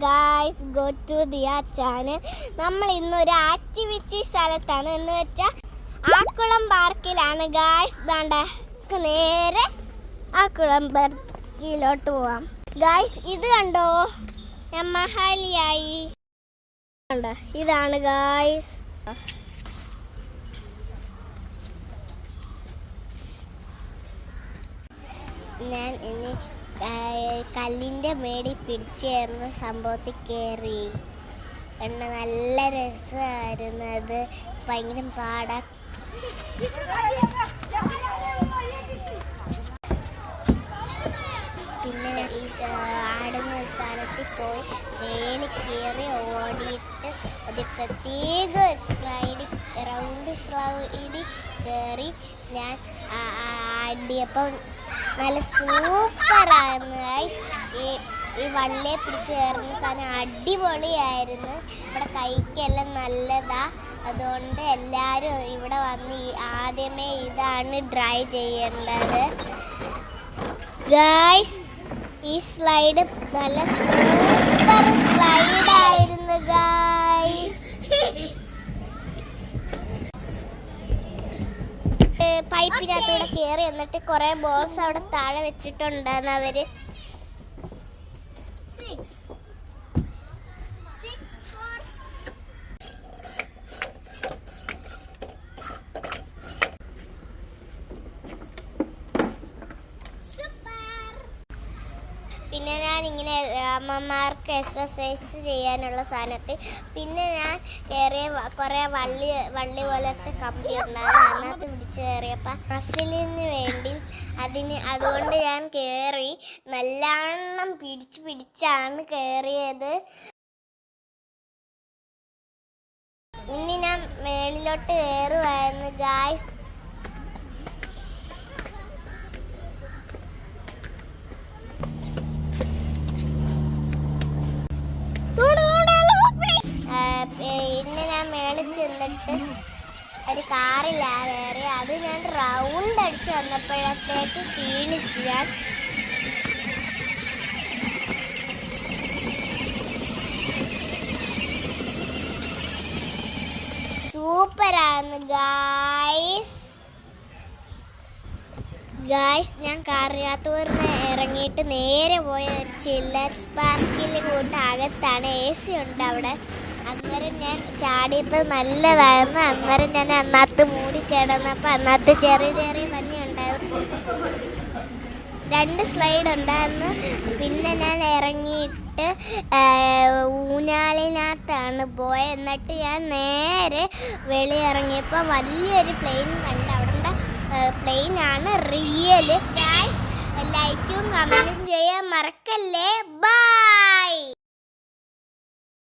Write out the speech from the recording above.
Guys, go to their channel. നമ്മൾ ഇന്നൊരു activity സ്ഥലത്താണ്, എന്ന് വെച്ചാൽ ആക്കുളം പാർക്കിലാണ് ഗായ്സ്. ദാണ്ട നേരെ ആക്കുളം പാർക്കിലോട്ട് പോവാം ഗായ്സ്. ഇത് കണ്ടോ, ഞാൻ മഹാലിയായി. ഇതാണ് ഗായ്സ്. ഞാൻ ഇനി കല്ലിൻ്റെ മേടി പിടിച്ചു കയറുന്ന സംഭവത്തിൽ കയറി. നല്ല രസമായിരുന്നു. അത് ഭയങ്കര പാടാ. പിന്നെ ഈ ആടുന്ന ഒരു സ്ഥലത്തിൽ പോയി മേലെ കയറി ഓടിയിട്ട് ഒരു പ്രത്യേക റൗണ്ട് സ്ലൈഡിൽ കയറി ഞാൻ ആടിയപ്പം നല്ല സൂപ്പറായിരുന്നു ഗൈസ്. ഈ വള്ളിയെ പിടിച്ച് കയറുന്ന സാധനം അടിപൊളിയായിരുന്നു. ഇവിടെ കൈക്കെല്ലാം നല്ലതാ. അതുകൊണ്ട് എല്ലാവരും ഇവിടെ വന്ന് ആദ്യമേ ഇതാണ് ട്രൈ ചെയ്യേണ്ടത് ഗൈസ്. ഈ സ്ലൈഡ് നല്ല സൂപ്പർ സ്ലൈഡായിരുന്നു ഗൈസ്. പൈപ്പിനകത്തൂടെ കയറി എന്നിട്ട് കുറേ ബോൾസ് അവിടെ താഴെ വെച്ചിട്ടുണ്ടെന്ന് അവര്. പിന്നെ ഞാൻ ഇങ്ങനെ അമ്മമാർക്ക് എക്സസൈസ് ചെയ്യാനുള്ള സാധനത്തിൽ പിന്നെ ഞാൻ കയറിയ കുറേ വള്ളി പോലത്തെ കമ്പി ഉണ്ടായിരുന്നു. അതിനകത്ത് പിടിച്ച് കയറിയപ്പോൾ മസിലിന് വേണ്ടി അതുകൊണ്ട് ഞാൻ കയറി. നല്ലവണ്ണം പിടിച്ചാണ് കയറിയത്. ഇനി ഞാൻ മേളിലോട്ട് കയറുമായിരുന്നു ഗായ്സ്. പിന്നെ ഞാൻ മേളിൽ ചെന്നിട്ട് ഒരു കാറിലാണ് കയറി. അത് ഞാൻ റൗണ്ട് അടിച്ച് വന്നപ്പോഴത്തേക്ക് ക്ഷീണിച്ചു ഞാൻ. സൂപ്പറാണ് ഗായ്സ്. ഞാൻ കാറിനകത്ത് ഇറങ്ങിയിട്ട് നേരെ പോയ ഒരു ചിൽഡ്രൻസ് പാർക്കിൽ അകത്താണ്. AC ഉണ്ട് അവിടെ. അന്നേരം ഞാൻ ചാടിയപ്പോൾ നല്ലതായിരുന്നു. അന്നേരം ഞാൻ അന്നകത്ത് മൂടി കിടന്നപ്പോൾ അന്നകത്ത് ചെറിയ പനി ഉണ്ടായിരുന്നു. 2 സ്ലൈഡ് ഉണ്ടായിരുന്നു. പിന്നെ ഞാൻ ഇറങ്ങിയിട്ട് ഊഞ്ഞാലിനകത്താണ് പോയത്. എന്നിട്ട് ഞാൻ നേരെ വെളിയിറങ്ങിയപ്പോൾ വലിയൊരു പ്ലെയിൻ കണ്ട്. അവിടെ പ്ലെയിനാണ് റിയൽ ഗായ്സ്. ലൈക്കും കമൻറ്റും ചെയ്യാൻ മറക്കല്ലേ. ബൈ.